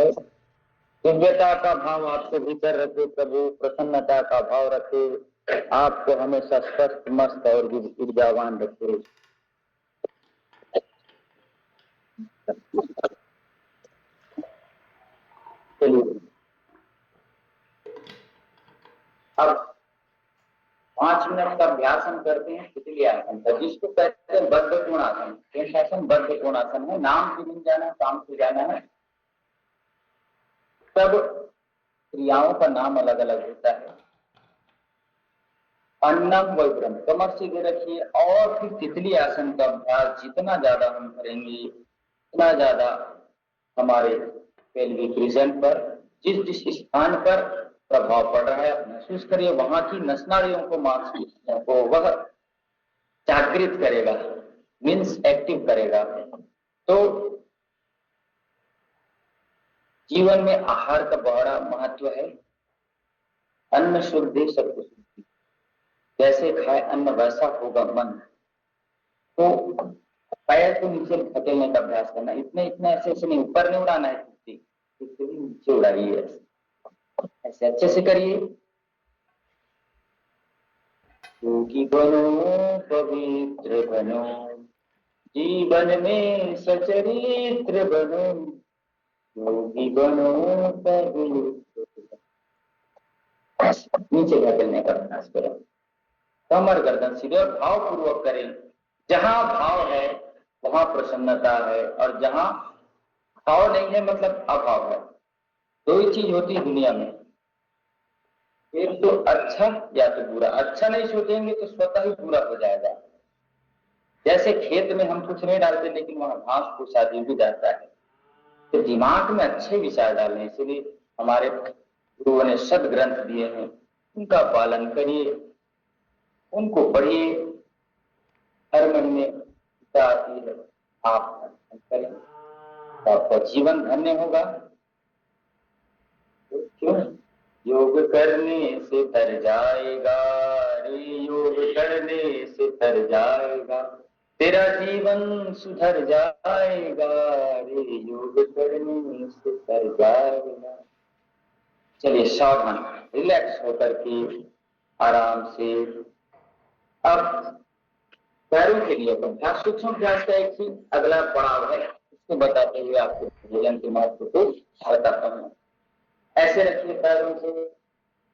है। दिव्यता का भाव आपको भीतर रखे प्रभु, प्रसन्नता का भाव रखे, आपको हमेशा स्वस्थ, मस्त और ऊर्जावान रखे। अब 5 मिनट का अभ्यास हम करते हैं तितली आसन का, जिसको कहते हैं बद्ध कोणासन। शीर्षासन बद्ध कोणासन है। नाम से नहीं जाना, काम से जाना है। सब क्रियाओं का नाम अलग अलग होता है। अन्नम वज्रम, कमर सीधे रखिए। और फिर तितली आसन का अभ्यास जितना ज्यादा हम करेंगे उतना ज्यादा हमारे पेल्विक रीजन पर, जिस जिस स्थान पर प्रभाव पड़ रहा है महसूस करिए। वहां की नसनाड़ियों को, मांसपेशियों को वह जागृत करेगा, मीन्स एक्टिव करेगा। तो जीवन में आहार का बड़ा महत्व है। अन्न शुद्धि सत्व शुद्धि, जैसे खाए अन्न वैसा होगा मन। तो पैर को नीचे धकेलने का अभ्यास करना, इतने इतने ऐसे ऐसे नहीं, ऊपर नहीं उड़ाना है, नीचे उड़ाइए, ऐसे अच्छे से करिए। योगी बनो पवित्र बनो, जीवन में सचरित्र बनो, योगी बनो पवित्र। नीचे धकेलने का प्रयास करें, कमर गर्दन सीधे और भाव पूर्वक करें। जहां भाव है वहां प्रसन्नता है, और जहां भाव नहीं है मतलब अभाव है। दो ही चीज होती है दुनिया में, फिर तो अच्छा या तो बुरा। अच्छा नहीं सोचेंगे तो स्वतः ही बुरा हो जाएगा। जैसे खेत में हम कुछ नहीं डालते लेकिन वहां घास फूस आदि भी जाता है। तो दिमाग में अच्छे विचार डालें, इसलिए हमारे गुरुओं ने सदग्रंथ दिए हैं, उनका पालन करिए, उनको पढ़िए। हर महीने आती है, आप करें तो आपका जीवन धन्य होगा। क्यों? योग करने से तर जाएगा रे, योग करने से तर जाएगा, तेरा जीवन सुधर जाएगा रे, योग करने से तर जाएगा। चलिए सावधान, रिलैक्स होकर के आराम से। अब पैरों के लिए अभ्यास, सूक्ष्म अभ्यास का एक ही अगला पड़ाव है, इसको बताते हुए आपको भोजन के महत्व को बताता हूँ। ऐसे रखिए पैरों से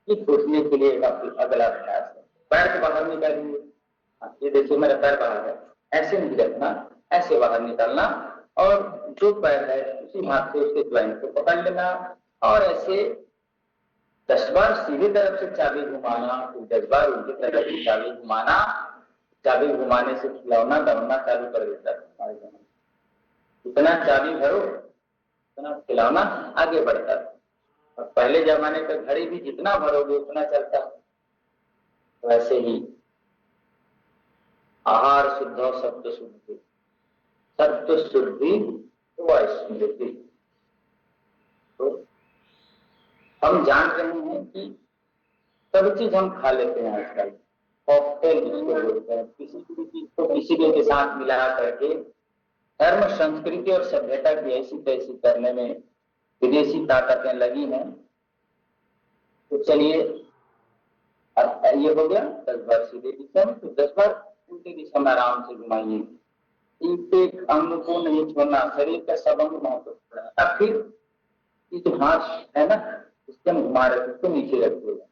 कि घुटने के लिए अगला अभ्यास है। पैर को बाहर निकालिए, ये देखिए मेरा पैर बाहर है, ऐसे नहीं रखना, ऐसे बाहर निकालना। और जो पैर है उसी हाथ से उसके ज्वाइंट को पकड़ लेना, और ऐसे 10 बार सीधी तरफ से चाबी घुमाना, फिर 10 बार उल्टी तरफ से चाबी घुमाना। चाबी घुमाने से खिलौना दौड़ना चालू कर देता है। इतना चाबी भरो उतना खिलौना आगे बढ़ता है। और पहले जमाने का घड़ी भी जितना भरोगे उतना चलता। वैसे ही आहार शुद्ध और सत्व शुद्धि, सत्व शुद्धि व स्मृति। तो हम जान रहे हैं कि सब चीज हम खा लेते हैं आजकल, कॉकटेल जिसको बोलते हैं, किसी भी चीज को किसी के साथ मिला करके धर्म संस्कृति और सभ्यता की ऐसी तैसी करने में विदेशी ताकतें लगी हैं। तो चलिए ये हो गया 10 बार सीधे दिशा में, तो 10 बार उल्टी दिशा में आराम से घुमाइए। एक अंग को नहीं छोड़ना, शरीर का सब अंग महत्वपूर्ण है। अब फिर ये जो हाथ है ना, इससे हम घुमा रहे उसको नीचे रखिएगा,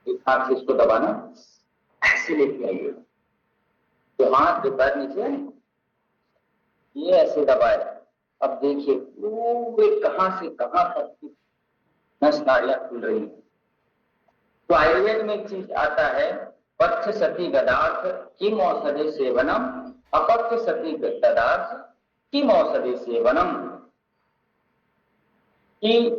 एक हाथ से इसको दबाना, ऐसे लेके आइए। तो हाथ जो पैर नीचे ये ऐसे दबाए। अब देखिए पूरे कहां से कहां तक की नस नाड़ियां खुल रही है। तो आयुर्वेद में एक चीज आता है, पथ्य सती गदार्थ किम औषधि सेवनम, अपथ्य सती गदार्थ किम औषधि सेवनम। कि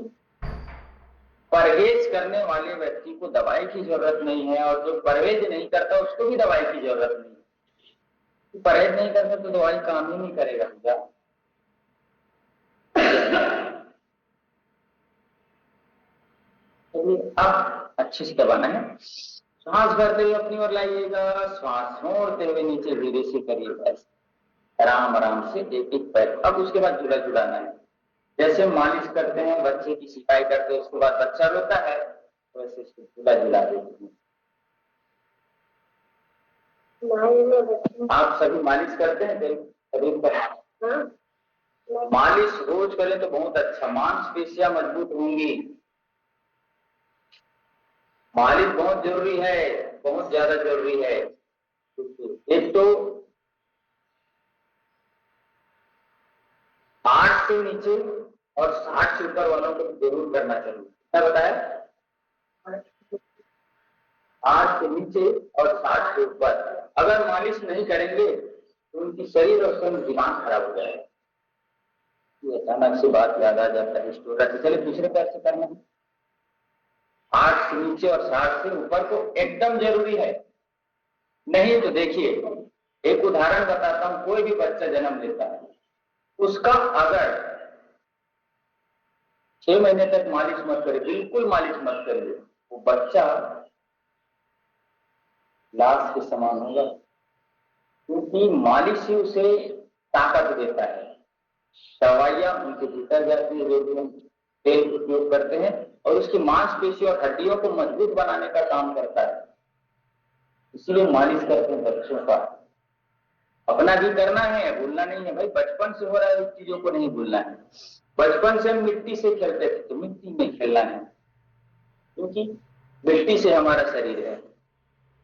परहेज करने वाले व्यक्ति को दवाई की जरूरत नहीं है, और जो परहेज नहीं करता उसको भी दवाई की जरूरत नहीं है। परहेज नहीं करता तो दवाई काम ही नहीं करेगा। क्या अब अच्छे से दबाना है, सांस भरते हुए अपनी ओर लाइएगा, श्वास छोड़ते हुए नीचे धीरे से करिएगा, आराम आराम से एक एक पैर। अब उसके बाद जुड़ा जुड़ाना है, जैसे मालिश करते हैं, बच्चे की सिकाई करते हैं, उसके बाद बच्चा रोता है, वैसे इसको झूला झुला देते हैं। आप सभी मालिश करते हैं शरीर पर? मालिश रोज करें तो बहुत अच्छा, मांसपेशियां मजबूत होंगी। मालिश बहुत जरूरी है, बहुत ज्यादा जरूरी है। एक तो 8 से नीचे और 60 से ऊपर वालों को जरूर करना चाहिए। क्या बताया? 8 से नीचे और 60 से ऊपर अगर मालिश नहीं करेंगे तो उनकी शरीर और स्वयं दिमाग खराब हो जाएगा। ये अचानक से बात याद आ जाता है स्टोरा। चलिए दूसरे पैर से करना है। 8 से नीचे और 60 से ऊपर तो एकदम जरूरी है। नहीं तो देखिए, एक उदाहरण बताता हूं। कोई भी बच्चा जन्म लेता है, उसका अगर 6 महीने तक मालिश मत करे, बिल्कुल मालिश मत करिए, वो बच्चा लाश के समान होगा, क्योंकि मालिश ही उसे ताकत देता है। दवाइयां उनके भीतर जाती है, जो भी हम तेल उपयोग करते हैं, और उसकी मांसपेशी और हड्डियों को मजबूत बनाने का काम करता है। इसलिए मालिश करते हैं बच्चों का। अपना भी करना है, भूलना नहीं है भाई। बचपन से हो रहा है, उस चीजों को नहीं भूलना है। बचपन से हम मिट्टी से खेलते थे, तो मिट्टी में खेलना है, क्योंकि मिट्टी से हमारा शरीर है।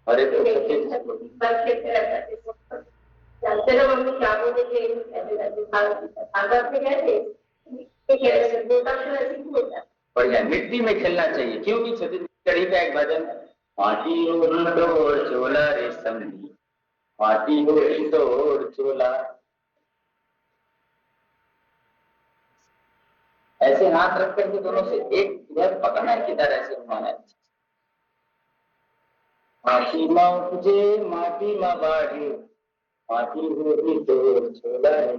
और एक जानते ना मम्मी क्या बोले थे, बढ़िया मिट्टी में खेलना चाहिए। क्योंकि छत्तीसगढ़ी का एक भजन, माटी और चोला रे समझी, माटी और चोला। ऐसे हाथ रख करके दोनों से एक इधर पकड़ना है, किधर ऐसे घुमाना है। माटी माँ उपजे माटी माँ बाढ़े, माटी होगी तो छोला है।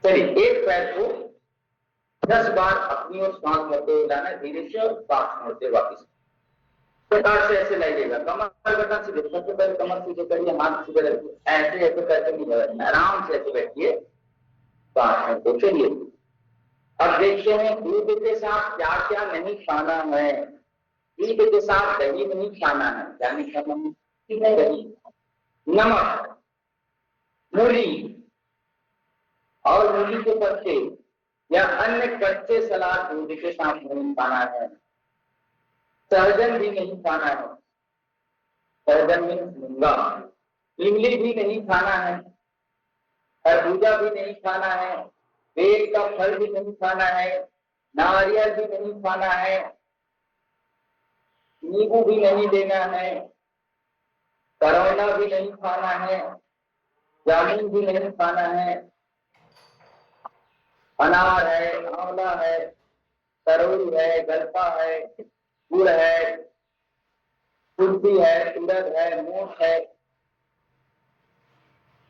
चलिए, एक पैर को 10 बार अपनी ओर सांस भरते हुए लाना, धीरे से, और सांस छोड़ते वापिस। प्रकार से ऐसे लगेगा। कमर करना सीधे, सबसे पहले कमर सीधे करिए, हाथ सीधे रखिए, ऐसे ऐसे करके नहीं बैठना, आराम से ऐसे बैठिए, सांस छोड़ते चलिए। अब देखते हैं दूध के साथ क्या क्या नहीं खाना है। दूध के साथ दही नहीं खाना है। क्या नहीं खाना है? दही, नमक, मूली और मूली के पत्ते या अन्य कच्चे सलाद दूध के साथ नहीं खाना है। सहजन भी नहीं खाना है। सहजन में मूंगा। इमली भी नहीं खाना है। खरबूजा भी नहीं खाना है। बेल का फल भी नहीं खाना है। नारियल भी नहीं खाना है। नींबू भी नहीं लेना है। करौना भी नहीं खाना है। जामुन भी नहीं खाना है। अनार है, आंवला है, तरोई है, गलपा है, गुड़ है, कुल्फी है, उड़द है, मूंग है,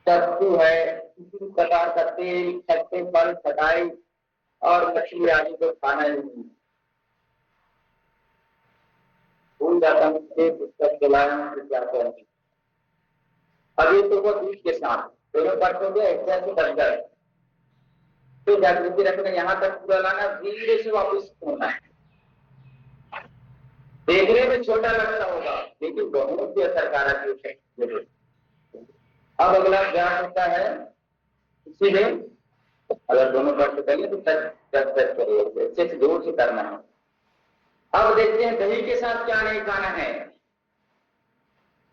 सत्तू है, किसी प्रकार का तेल, खट्टे फल, खटाई और मछली आदि को खाना ही नहीं। भूल जाता हूँ पुस्तक चलाया क्या करेंगे। अब ये तो वो दूध के साथ दोनों परसों के ऐसे बन गए, तो जागृति रखना, यहाँ तक पूरा लाना, धीरे से वापस होना है। देखने में छोटा लगता होगा, लेकिन बहुत ही असरकारक है। अब अगला ज्ञान होता है, इसीलिए अगर दोनों परसों करिए तो टच करिए, अच्छे से जोर से करना है। अब देखते हैं दही के साथ क्या नहीं खाना है।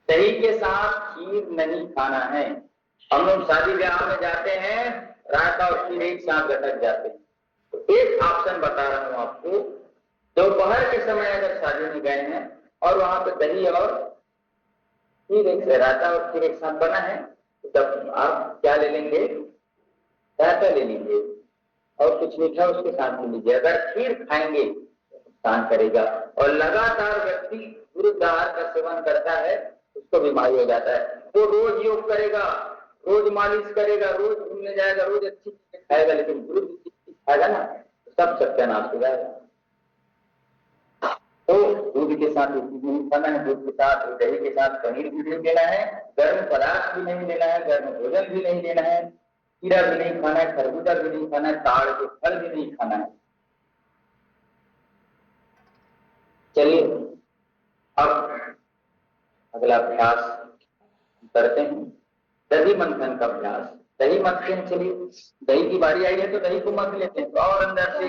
दही के साथ खीर नहीं खाना है। हम लोग शादी ब्याह में जाते हैं, रायता और खीर एक साथ लटक जाते हैं। तो एक ऑप्शन बता रहा हूं आपको, दोपहर के समय अगर शादी में गए हैं और वहां पे दही और खीर, एक रायता और खीर एक साथ बना है, तो तब आप क्या ले लेंगे? रायता ले लीजिए और कुछ मीठा उसके साथ ले लीजिए। अगर खीर खाएंगे नुकसान करेगा, और लगातार व्यक्ति विरुद्ध आहार का सेवन करता है, उसको बीमारी हो जाता है। वो रोज योग करेगा, रोज मालिश करेगा, रोज घूमने जाएगा, रोज अच्छी चीजें खाएगा, लेकिन विरुद्ध चीज खाएगा ना, सब सत्यानाश हो जाएगा। तो दूध के साथ दूध नहीं खाना है, दूध के साथ दही के साथ पनीर भी नहीं लेना है, गर्म पदार्थ भी नहीं लेना है, गर्म भोजन भी नहीं लेना है, खीरा भी नहीं खाना है, खरबूजा भी नहीं खाना है, ताड़ के फल भी नहीं खाना है। चलिए अब अगला अभ्यास करते हैं, दही मंथन का अभ्यास। दही मथते हैं, चलिए दही की बारी आई है तो दही को मथ लेते हैं। तो और अंदर से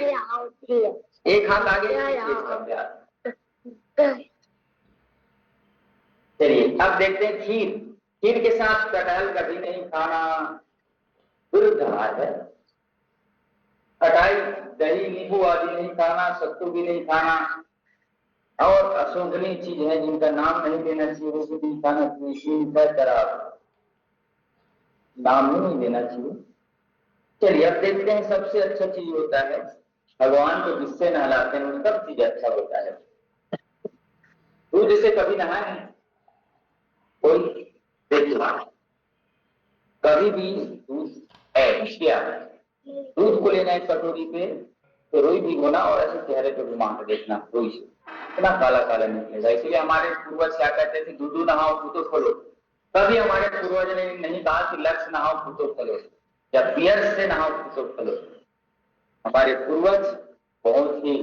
एक हाथ आगे इसका अभ्यास। चलिए अब देखते हैं खीर। खीर के साथ कटहल कभी नहीं खाना, विरुद्ध हाथ है। खटाई, दही, नींबू आदि नहीं खाना, सत्तू भी नहीं खाना, और अशोभनीय चीज है जिनका नाम नहीं लेना चाहिए वो भी नहीं खाना चाहिए, शराब नाम नहीं लेना चाहिए। चलिए अब देखते हैं सबसे अच्छा चीज होता है, भगवान को जिससे नहलाते हैं वो सब चीज अच्छा होता है। दूध से कभी नहाए कोई? देखिए कभी भी दूध है क्या, दूध को लेना है कटोरी पे तो रोई भिगोना और ऐसे चेहरे पे घुमा कर देखना, रोई से इतना काला काला निकलेगा। इसलिए हमारे पूर्वज क्या कहते थे, दूध नहाओ फूटो फलो। कभी हमारे पूर्वज ने नहीं कहा कि लक्ष्य नहाओ फूटो फलो या पियर से नहाओ फूटो फलो। हमारे पूर्वज बहुत ही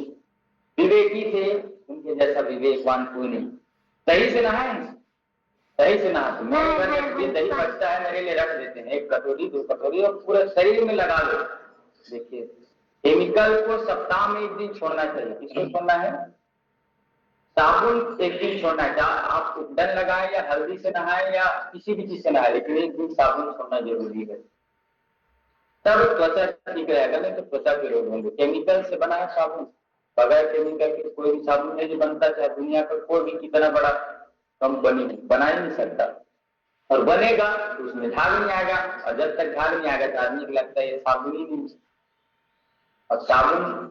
विवेकी थे, उनके जैसा विवेकवान कोई नहीं। दही से नहाए, दही से नहाते, मेरे घर में दही बचता है मेरे लिए रख देते हैं, 1 कटोरी 2 कटोरी और पूरे शरीर में लगा लो। देखिए केमिकल को सप्ताह में 1 दिन छोड़ना चाहिए। किसको छोड़ना है? साबुन 1 दिन छोड़ना है। आप कुंडन लगाए या हल्दी से नहाए या किसी भी चीज से नहाए, लेकिन 1 दिन साबुन छोड़ना जरूरी है, तब त्वचा ठीक रहेगा। नहीं तो त्वचा के रोग होंगे। केमिकल से बना है साबुन, बगैर केमिकल के कोई भी साबुन नहीं बनता, चाहे दुनिया का कोई भी कितना बड़ा कंपनी बना ही नहीं सकता। और बनेगा तो उसमें झाग नहीं आएगा, और जब तक झाग नहीं आएगा तो आदमी को लगता है ये साबुन ही नहीं। और साबुन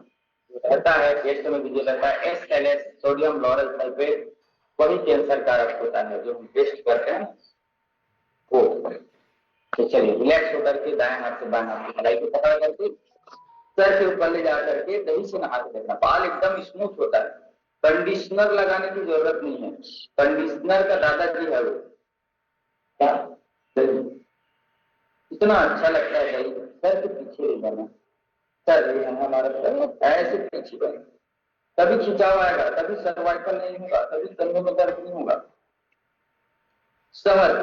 रहता है पेस्ट में भी जो रहता है SLS, सोडियम लॉरेल सल्फेट, वही कैंसर कारक होता है जो हम टेस्ट करते हैं वो। तो चलिए रिलैक्स होकर के दाएं हाथ से बाएं हाथ की कलाई को पकड़ करके सर के ऊपर ले जा करके दही से नहा के देखना, बाल एकदम स्मूथ होता है। कंडीशनर लगाने की जरूरत नहीं है, कंडीशनर का दादाजी है वो। क्या दही इतना अच्छा लगता है, दही सर के पीछे ले जाना, सर हमारा ऐसे पीछे बने, तभी खिंचाव आएगा, तभी सर्वाइकल नहीं होगा, तभी कंधों में दर्द नहीं होगा। शहद,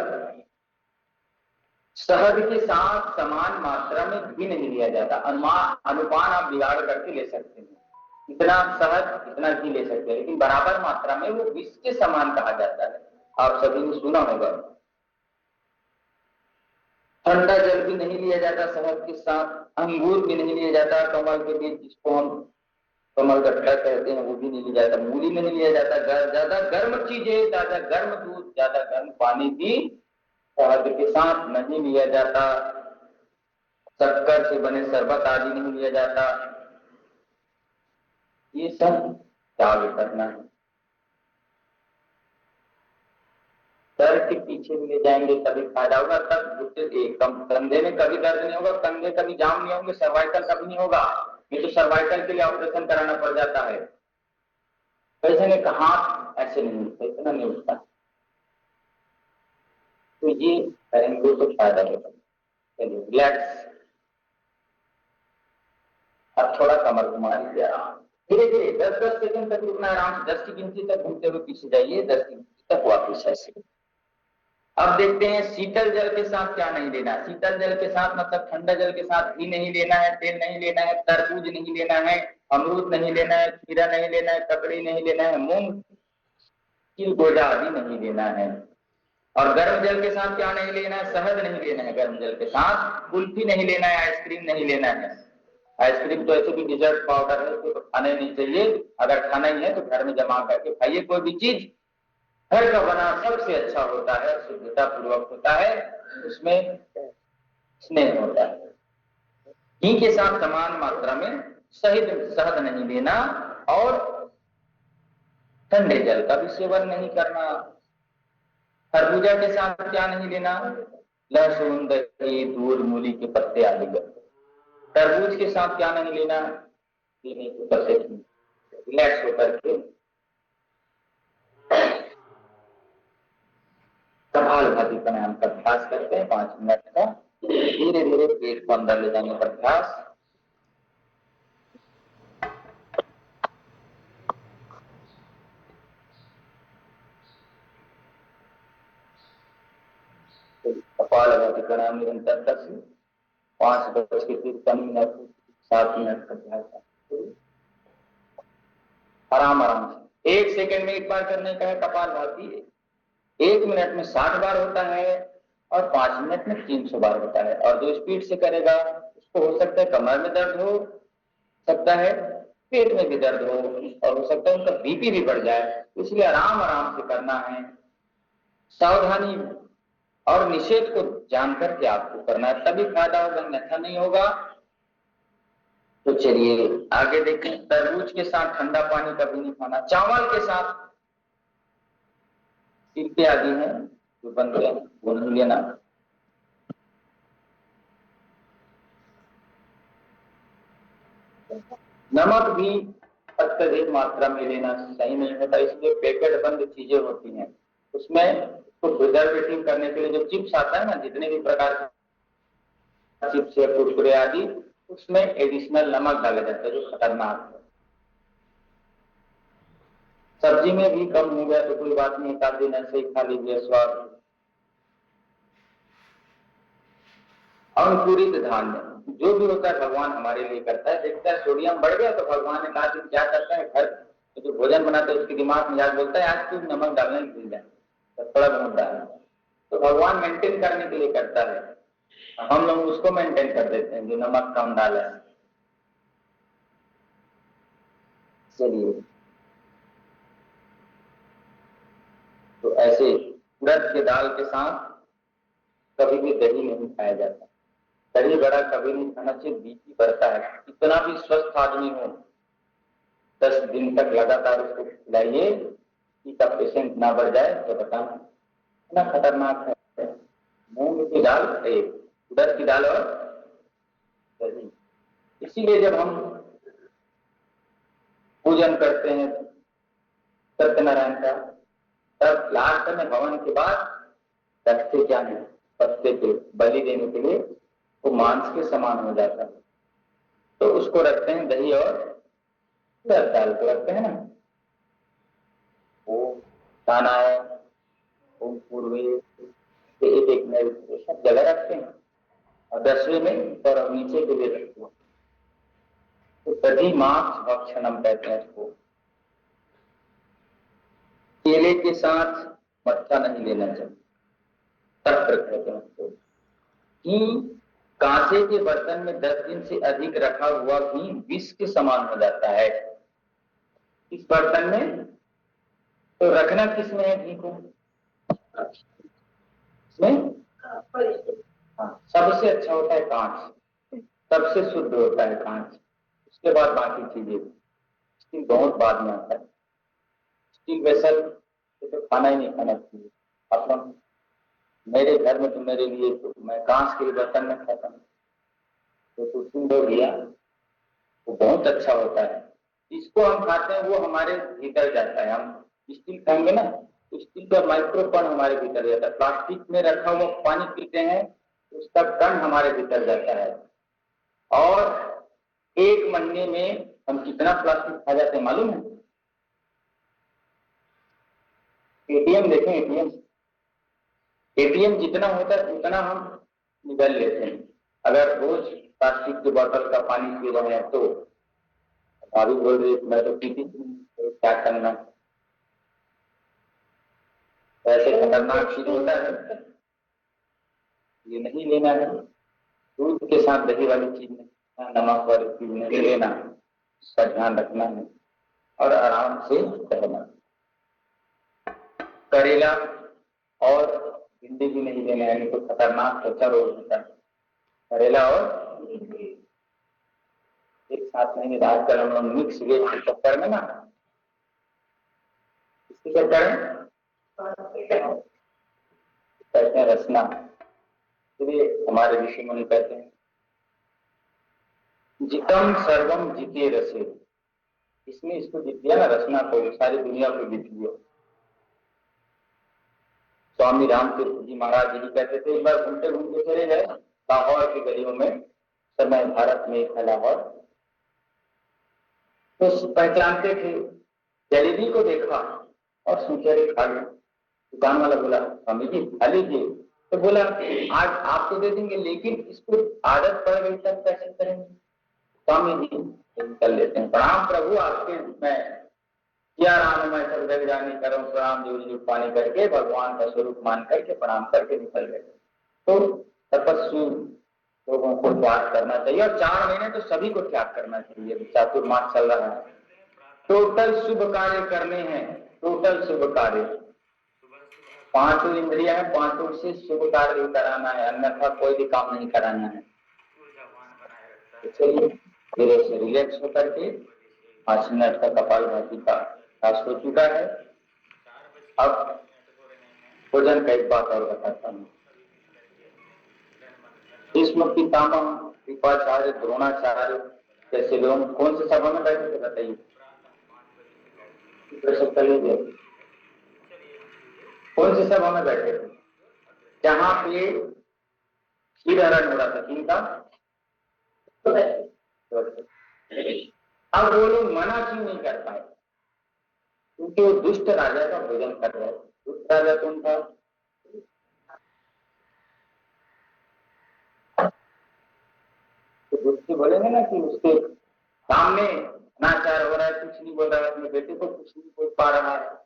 शहद के साथ समान मात्रा में घी नहीं लिया जाता। अनुपान आप बिगाड़ करके ले सकते हैं, इतना शहद इतना घी ले सकते हैं, लेकिन बराबर मात्रा में वो विष के समान कहा जाता है। आप सभी ने सुना होगा। ठंडा जल भी नहीं लिया जाता शहद के साथ, अंगूर भी नहीं लिया जाता, कमल के बीज जिसको हम कमल गट्टा कहते हैं वो भी नहीं लिया जाता, मूली नहीं लिया जाता। ज्यादा गर्म चीजें, ज्यादा गर्म दूध, ज्यादा गर्म पानी भी शहद के साथ नहीं लिया जाता। शक्कर से बने शरबत आदि नहीं लिया जाता। ये सब त्याग करना है। सर के पीछे भी ले जाएंगे तभी फायदा होगा, तब एकदम कंधे में कभी दर्द नहीं होगा, कंधे कभी जाम नहीं होंगे, सर्वाइकल कभी नहीं होगा। ये तो सर्वाइकल के लिए ऑपरेशन कराना पड़ जाता है। कैसे ने कहा ऐसे नहीं होता, इतना नहीं होता। तो ये करेंगे तो फायदा होगा। चलिए रिलैक्स, अब थोड़ा कमर घुमा लीजिए, धीरे धीरे 10-10 सेकंड तक रुकना, आराम से 10 की गिनती तक घूमते हुए पीछे जाइए, 10 की गिनती तक वापस ऐसे। अब देखते हैं शीतल जल के साथ क्या नहीं लेना। शीतल जल के साथ मतलब ठंडा जल के साथ घी नहीं लेना है, तेल नहीं लेना है, तरबूज नहीं लेना है, अमरूद नहीं लेना है, खीरा नहीं लेना है, ककड़ी नहीं लेना है, मूंग की गोजा आदि नहीं लेना है। और गर्म जल के साथ क्या नहीं लेना है? शहद नहीं लेना है गर्म जल के साथ, कुल्फी नहीं लेना है, आइसक्रीम नहीं लेना है। आइसक्रीम तो ऐसे भी डिजर्ट पाउडर है, तो खाने नहीं चाहिए। अगर खाना ही है तो घर में जमा करके खाइए। कोई भी चीज घर का बना सबसे अच्छा होता है, शुद्धता पूर्वक होता है, उसमें स्नेह होता है। घी के साथ समान मात्रा में शहद नहीं लेना, और ठंडे जल का भी सेवन नहीं करना। खरबूजा के साथ क्या नहीं लेना? लहसुन, दही, दूध, मूली के पत्ते आदि। तरबूज के साथ क्या नहीं लेना? लेने के पत्ते। रिलैक्स होकर के कपालभाति प्राणायाम का अभ्यास करते हैं 5 मिनट का। धीरे धीरे पेट को अंदर ले जाने का अभ्यास। कपालभाति प्राणायाम निरंतर कर 5:53 7 मिनट का अभ्यास। आराम आराम से 1 सेकंड में एक बार करने का है कपालभाति। 1 मिनट में 60 बार होता है और 5 मिनट में 300 बार होता है। और जो स्पीड से करेगा उसको हो सकता है कमर में दर्द हो सकता है, पेट में भी दर्द हो, और हो सकता है उनका बीपी भी बढ़ जाए। इसलिए आराम आराम से करना है, सावधानी और निषेध को जानकर के आपको करना है, तभी फायदा होगा, अन्यथा नहीं होगा। तो चलिए आगे देखें। तरबूज के साथ ठंडा पानी कभी नहीं खाना। चावल के साथ सिरके आदि हैं जो बनते हैं वो नहीं लेना। नमक भी अत्यधिक मात्रा में लेना सही नहीं होता, इसलिए पैकेट बंद चीजें होती हैं उसमें तो प्रिजर्वेटिव करने के लिए जो चिप्स आता है ना, जितने भी प्रकार के चिप्स या कुरकुरे आदि, उसमें एडिशनल नमक डाला जाता है जो खतरनाक है। सब्जी में भी कम हो गया तो कोई बात नहीं, 1 दिन ऐसे ही खा लीजिए स्वाद। अंकुरित धान्य जो भी होता है भगवान हमारे लिए करता है। देखता है सोडियम बढ़ गया तो भगवान ने कहा कि क्या करता है, घर जो भोजन बनाते हैं उसके दिमाग में आज बोलता है आज तू नमक डालना ही भूल जाए, तो थोड़ा बहुत डालना। तो भगवान मेंटेन करने के लिए करता है, हम लोग उसको मेंटेन कर देते हैं जो नमक कम डाला है। चलिए, तो ऐसे उड़द के दाल के साथ कभी भी दही नहीं खाया जाता। दही बड़ा कभी नहीं खाना चाहिए, बीपी बढ़ता है। कितना भी स्वस्थ आदमी हो 10 दिन तक लगातार उसको खिलाइए कि का पेशेंट ना बढ़ जाए तो बताना, इतना खतरनाक है। मूंग की दाल, उड़द की दाल और दही। इसीलिए जब हम पूजन करते हैं सत्यनारायण का, तब लास्ट में हवन के बाद रखते क्या है, पत्ते पे बलि देने के लिए वो मांस के समान हो जाता है, तो उसको रखते हैं दही और उड़द दाल को रखते हैं ना। वो खाना है ओम पूर्वे एक एक में सब जगह रखते हैं, और 10वें में और नीचे के लिए रखते हैं। तो दधी मांस भक्षणम कहते हैं इसको। केले के साथ मट्ठा नहीं लेना चाहिए, तक्र कहते हैं उसको। घी कांसे के बर्तन में 10 दिन से अधिक रखा हुआ घी विष के समान हो जाता है। इस बर्तन में तो रखना किसमें है घी को, इसमें हाँ, सबसे अच्छा होता है कांच, सबसे शुद्ध होता है कांच। उसके बाद बाकी चीजें, स्टील बहुत बाद में आता है। स्टील वेसल तो खाना ही नहीं खाना चाहिए। अपन मेरे घर में तो मेरे लिए तो मैं कांच के बर्तन में खाता हूँ, तो सुंदर दिया वो बहुत अच्छा होता है। इसको हम खाते हैं वो हमारे भीतर जाता है। हम स्टील खाएंगे ना तो स्टील का माइक्रोकण हमारे भीतर जाता है। प्लास्टिक में रखा हुआ पानी पीते हैं उसका कण हमारे भीतर जाता है। और 1 महीने में हम कितना प्लास्टिक खा जाते हैं मालूम है? एटीएम देखें, एटीएम जितना होता है उतना हम निकाल लेते हैं। अगर रोज प्लास्टिक की बोतल का पानी पी रहे हैं तो अभी बोल रही मैं तो पीती तो क्या करना, ऐसे खतरनाक चीज होता है, ये नहीं लेना है। दूध के साथ दही वाली चीज नहीं, नमक वाली चीज नहीं लेना, इसका ध्यान रखना है और आराम से रहना। करेला और भिंडी भी नहीं लेना है, तो खतरनाक त्वचा रोग होता है। करेला और एक साथ नहीं, आजकल हम लोग मिक्स वेज के चक्कर में ना, इसके चक्कर में कहते हैं रसना। इसलिए हमारे ऋषि मुनि कहते हैं जितम सर्वम जीते रसे, इसमें इसको जीत लिया ना रसना को, सारी दुनिया को जीत लिया। स्वामी रामतीर्थ जी महाराज जी कहते थे, एक बार घूमते घूमते चले गए लाहौर की गलियों में, समय भारत में था लाहौर, तो पहचानते थे, जलेबी को देखा और सोचा रे खा लो। दुकान वाला बोला स्वामी जी खा लीजिए, तो बोला आज आप तो दे देंगे लेकिन इसको आदत पड़ गई तब कैसे करेंगे। स्वामी जी कर लेते हैं, प्रणाम प्रभु आपके, मैं किया राम मैं सब जग जानी करूं प्रणाम, जो जो पानी करके भगवान का स्वरूप मान करके प्रणाम करके निकल गए। तो तपस्वी लोगों को त्याग करना चाहिए, और 4 महीने तो सभी को त्याग करना चाहिए। चातुर्मास चल रहा है, टोटल शुभ कार्य करने हैं, टोटल शुभ कार्य, 5 इंद्रिया है, 5 से शुभ कार्य कराना है, अन्यथा कोई भी काम नहीं कराना है। तो चलिए धीरे से रिलैक्स होकर के 5 मिनट का कपालभाति का अभ्यास हो चुका है। अब भोजन का एक बात और बताता हूँ। भीष्म पितामह, कृपाचार्य, द्रोणाचार्य जैसे लोग कौन से सभा में बैठे थे बताइए? कौन से सभा में बैठे थे जहाँ पे क्षीर हरण हो रहा था? किनका? अब वो लोग मना क्यों नहीं कर पाए? क्योंकि वो दुष्ट राजा का भोजन कर रहे। दुष्ट राजा कौन था? तो दुष्ट बोलेंगे ना कि उसके सामने अनाचार हो रहा है, कुछ नहीं बोल रहा है, अपने बेटे को कुछ नहीं बोल पा रहा है,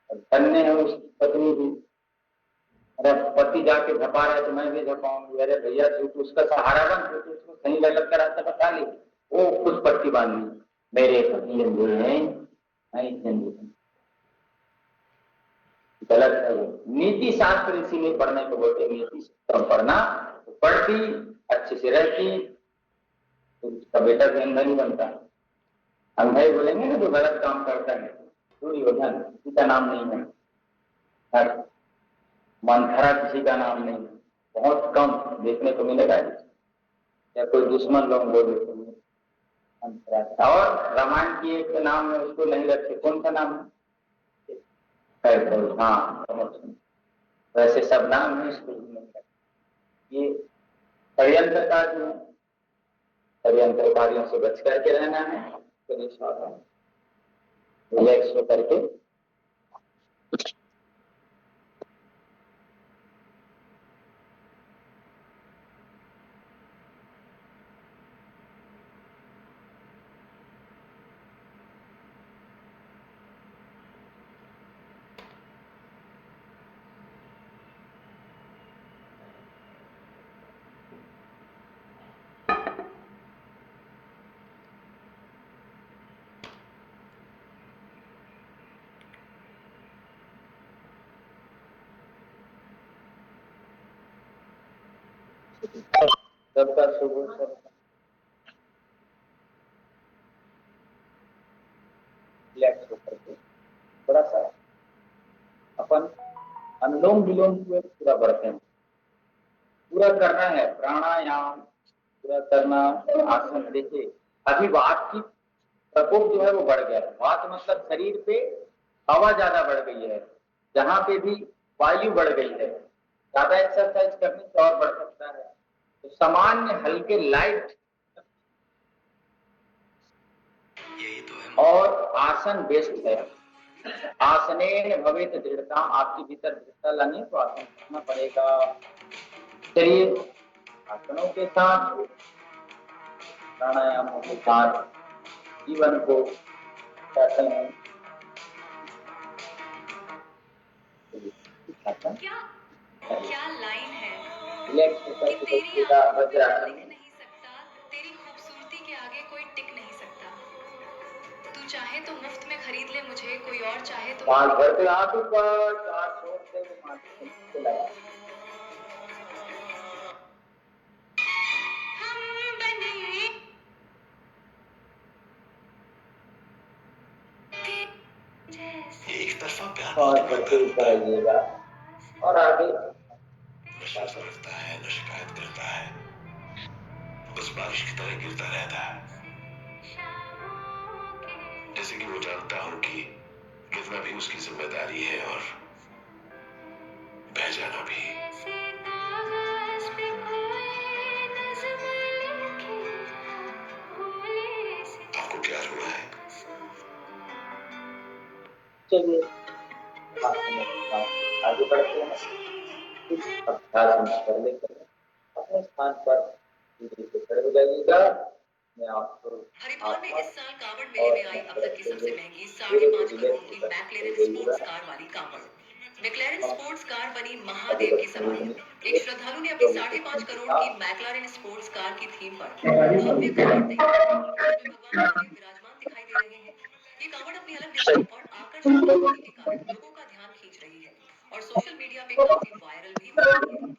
धन्य है उसकी पत्नी भी, अरे पति जाके झपा रहा है तो मैं भी झपाऊंगी, अरे भैया तू तो उसका सहारा बन, तू तो उसको सही गलत का रास्ता बता ले। वो कुछ पट्टी बांधनी, मेरे पति अंधे हैं, मैं अंधे, गलत है वो। नीति शास्त्र इसीलिए पढ़ने को बोलते, नीति शास्त्र पढ़ना, पढ़ती अच्छे से रहती तो उसका बेटा भी अंधा नहीं बनता। अंधा ही बोलेंगे ना जो गलत काम करता है, दुर्योधन किसी का नाम नहीं है, मंथरा किसी का नाम नहीं है, बहुत कम देखने को मिलेगा, या कोई दुश्मन लोग बोल देते हैं। और रामायण की एक नाम है उसको नहीं रखे, कौन सा नाम है? हाँ, वैसे सब नाम है इसको नहीं रखे। ये षड्यंत्र कार्य है, षड्यंत्र कार्यों से बच करके रहना है, रिलैक्स होकर के। सबका शुभ सब रिलैक्स होकर के थोड़ा सा अपन अनुलोम विलोम पूरा बढ़ते हैं, पूरा करना है, प्राणायाम पूरा करना, आसन। देखिए अभी वात की प्रकोप जो है वो बढ़ गया है, वात मतलब शरीर पे हवा ज्यादा बढ़ गई है, जहां पे भी वायु बढ़ गई है, ज्यादा एक्सरसाइज करने से और बढ़ सकता है। तो सामान्य हल्के लाइट और आसन बेस्ट है। आसने भवेत दृढ़ता, आपके भीतर दृढ़ता लानी तो आसन करना पड़ेगा। चलिए आसनों के साथ प्राणायामों के साथ जीवन को कहते हैं क्या लाइन है रिलैक्स होकर कि के तेरी बैठिएगा आंखों में वज्रासन दिख में। नहीं सकता, तेरी खूबसूरती के आगे कोई टिक नहीं सकता। तू चाहे तो मुफ्त में खरीद ले मुझे, कोई और चाहे तो पांच भर के हाथ ऊपर, 4 छोड़ दे वो माथे से लगा। हम बने एक तरफा प्यार पांच बहुत भर बड़ा के प्यार ऊपर होता है, आइएगा और आगे नशा सा लगता है, न शिकायत करता है, बस बारिश की तरह गिरता रहता है। जैसे कि वो जानता हूं कि गिरना भी उसकी जिम्मेदारी है और बह जाना भी। आपको प्यार हुआ है? चलिए आगे बढ़ते हैं। कुछ अभ्यास हम कर लेते हैं। अपने स्थान पर धीरे से खड़े हो जाइएगा। मैं आपको हरिद्वार में इस साल कांवड़ मेले में आई अब तक की सबसे महंगी 5.5 करोड़ की मैक्लेरन स्पोर्ट्स कार वाली कांवड़। मैक्लेरन स्पोर्ट्स कार बनी महादेव की सवारी। एक श्रद्धालु ने अपनी 5.5 करोड़ की मैक्लारेन स्पोर्ट्स कार की थीम पर भव्य कांवड़ तैयार की। इसमें भगवान महादेव विराजमान दिखाई दे रहे हैं। ये कांवड़ अपनी अलग डिजाइन और आकर्षक होने के कारण लोगों का ध्यान खींच रही है और सोशल मीडिया पे काफी वायरल भी हो रही है।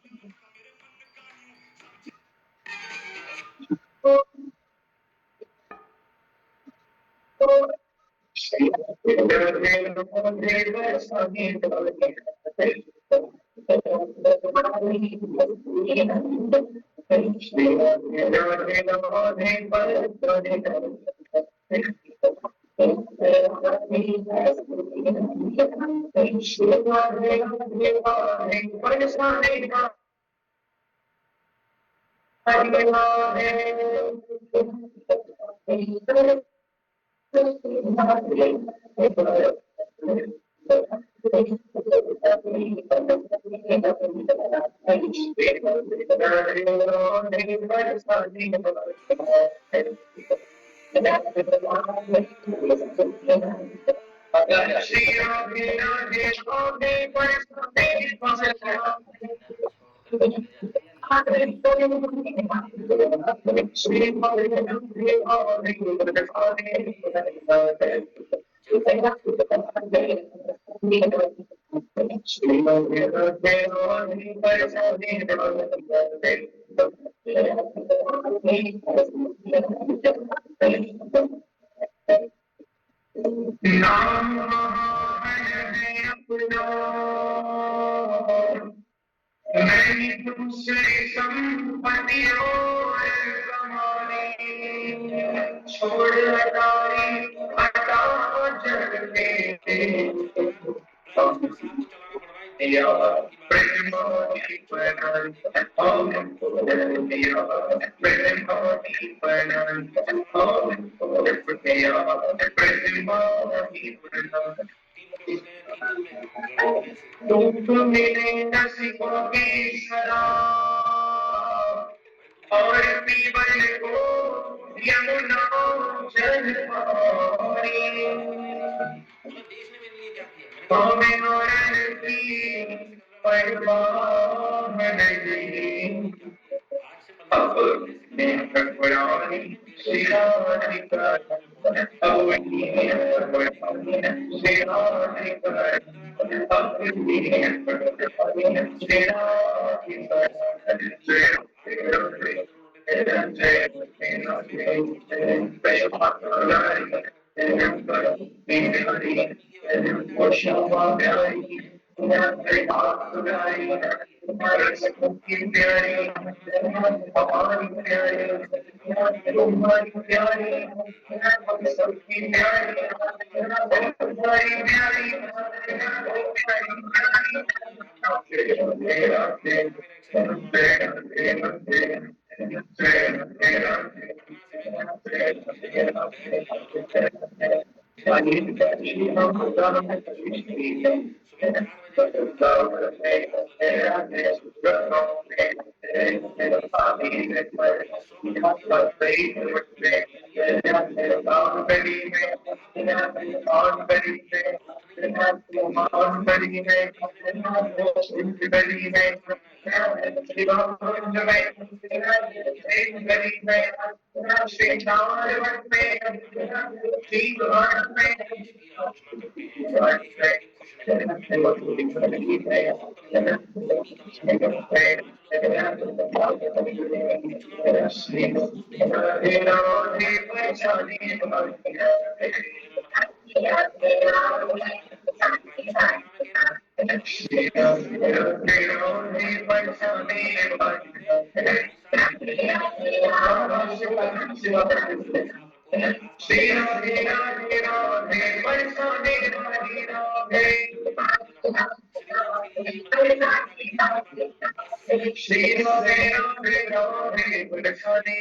श्री राधे राधे राधे बरसाने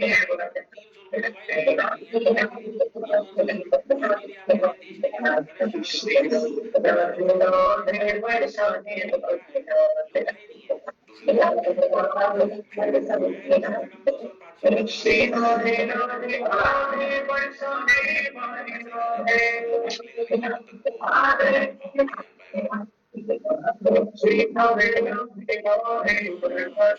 श्री राधे राधे बरसाने श्री राधे राधे राधे बरसाने राधे श्री राधे राधे राधे बरसाने